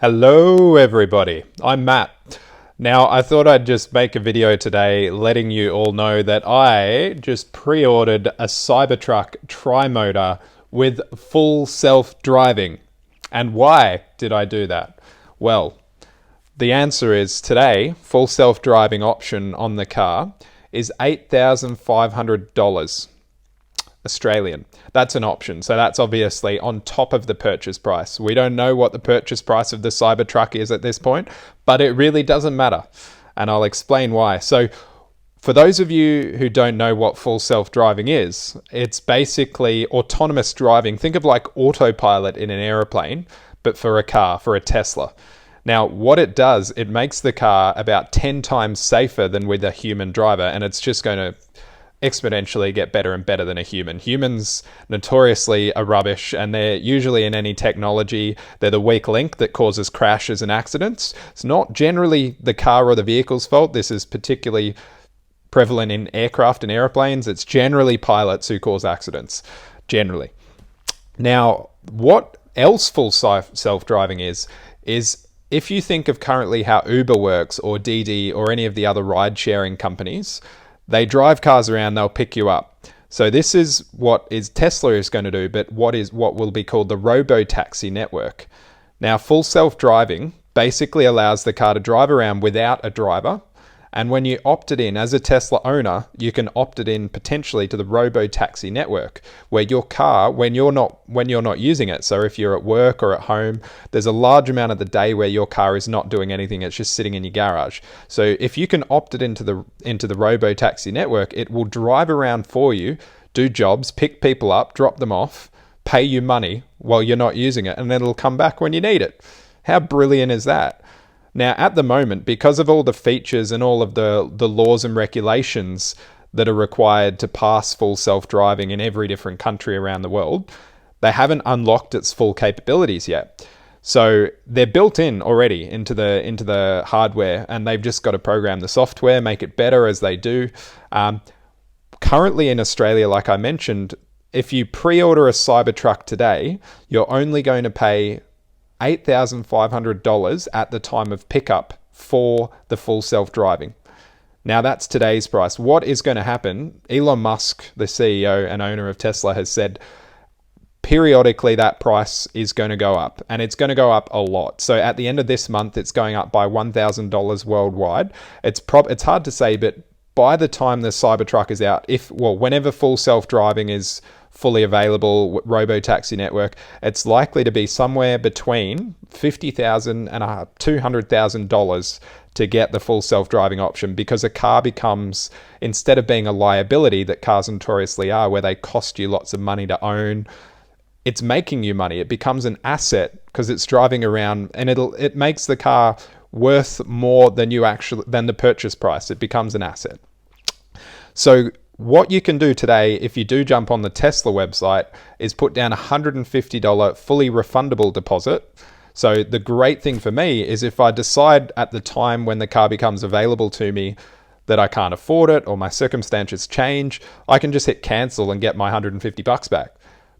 Hello everybody, I'm Matt. Now I thought I'd just make a video today letting you all know that I just pre-ordered a Cybertruck Tri-Motor with full self-driving. And why did I do that? Well, the answer is today, full self-driving option on the car is $8,500 Australian. That's an option. So that's obviously on top of the purchase price. We don't know what the purchase price of the Cybertruck is at this point, but it really doesn't matter. And I'll explain why. So for those of you who don't know what full self-driving is, it's basically autonomous driving. Think of like autopilot in an airplane, but for a car, for a Tesla. Now, what it does, it makes the car about 10 times safer than with a human driver, and it's just going to exponentially get better and better than a human. Humans notoriously are rubbish, and they're usually in any technology, they're the weak link that causes crashes and accidents. It's not generally the car or the vehicle's fault. This is particularly prevalent in aircraft and airplanes. It's generally pilots who cause accidents, generally. Now, what else full self-driving is if you think of currently how Uber works or Didi or any of the other ride-sharing companies, they drive cars around, they'll pick you up. So this is what Tesla is going to do, but what will be called the robo-taxi network. Now, full self-driving basically allows the car to drive around without a driver. And when you opt it in as a Tesla owner, you can opt it in potentially to the robo-taxi network, where your car, when you're not using it, so if you're at work or at home, there's a large amount of the day where your car is not doing anything, it's just sitting in your garage. So if you can opt it into the robo-taxi network, it will drive around for you, do jobs, pick people up, drop them off, pay you money while you're not using it, and then it'll come back when you need it. How brilliant is that? Now, at the moment, because of all the features and all of the laws and regulations that are required to pass full self-driving in every different country around the world, they haven't unlocked its full capabilities yet. So they're built in already into the hardware, and they've just got to program the software, make it better as they do. Currently in Australia, like I mentioned, if you pre-order a Cybertruck today, you're only going to pay $8,500 at the time of pickup for the full self-driving. Now that's today's price. What is going to happen? Elon Musk, the CEO and owner of Tesla, has said periodically that price is going to go up, and it's going to go up a lot. So at the end of this month, it's going up by $1,000 worldwide. It's hard to say, but by the time the Cybertruck is out, whenever full self-driving is fully available, robo-taxi network, it's likely to be somewhere between $50,000 and $200,000 to get the full self-driving option, because a car becomes, instead of being a liability that cars notoriously are, where they cost you lots of money to own, it's making you money. It becomes an asset because it's driving around, and it makes the car worth more than the purchase price. It becomes an asset. So what you can do today, if you do jump on the Tesla website, is put down $150 fully refundable deposit. So the great thing for me is if I decide at the time when the car becomes available to me that I can't afford it or my circumstances change, I can just hit cancel and get my $150 back.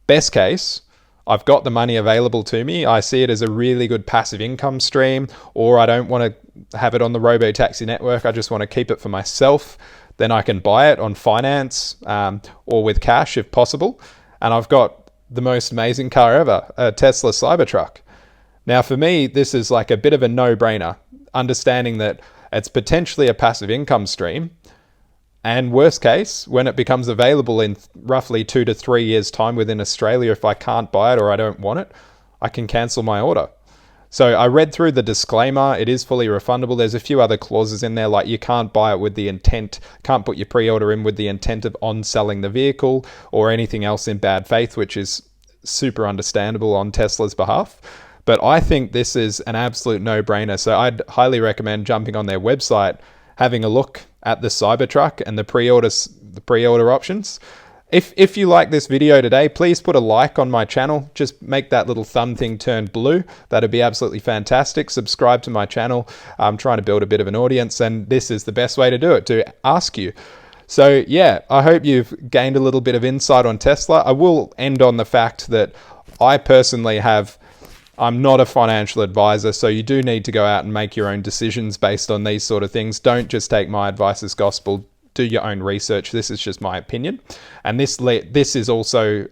Best case, I've got the money available to me. I see it as a really good passive income stream, or I don't want to have it on the robo-taxi network. I just want to keep it for myself. Then I can buy it on finance or with cash if possible. And I've got the most amazing car ever, a Tesla Cybertruck. Now for me, this is like a bit of a no-brainer, understanding that it's potentially a passive income stream. And worst case, when it becomes available in roughly 2 to 3 years' time within Australia, if I can't buy it or I don't want it, I can cancel my order. So I read through the disclaimer. It is fully refundable. There's a few other clauses in there, like you can't buy it with the intent, can't put your pre-order in with the intent of on-selling the vehicle or anything else in bad faith, which is super understandable on Tesla's behalf. But I think this is an absolute no-brainer. So I'd highly recommend jumping on their website, having a look at the Cybertruck and the pre-order options. If you like this video today, please put a like on my channel. Just make that little thumb thing turn blue. That'd be absolutely fantastic. Subscribe to my channel. I'm trying to build a bit of an audience, and this is the best way to do it, to ask you. So yeah, I hope you've gained a little bit of insight on Tesla. I will end on the fact that I personally have I'm not a financial advisor, so you do need to go out and make your own decisions based on these sort of things. Don't just take my advice as gospel. Do your own research. This is just my opinion. And this is also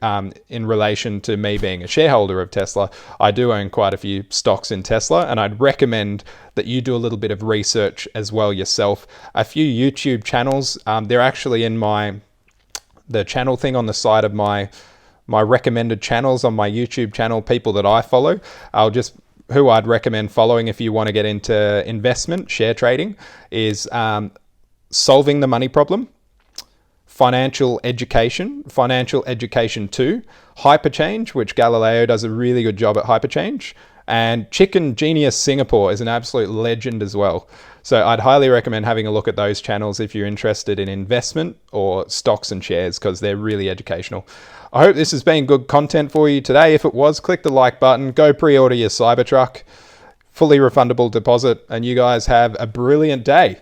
in relation to me being a shareholder of Tesla. I do own quite a few stocks in Tesla, and I'd recommend that you do a little bit of research as well yourself. A few YouTube channels, they're actually in the channel thing on the side of my recommended channels on my YouTube channel, people that I follow. Who I'd recommend following if you want to get into investment, share trading, is Solving the Money Problem, Financial Education 2, Hyperchange, which Galileo does a really good job at Hyperchange, and Chicken Genius Singapore is an absolute legend as well. So I'd highly recommend having a look at those channels if you're interested in investment or stocks and shares, because they're really educational. I hope this has been good content for you today. If it was, click the like button, go pre-order your Cybertruck, fully refundable deposit, and you guys have a brilliant day.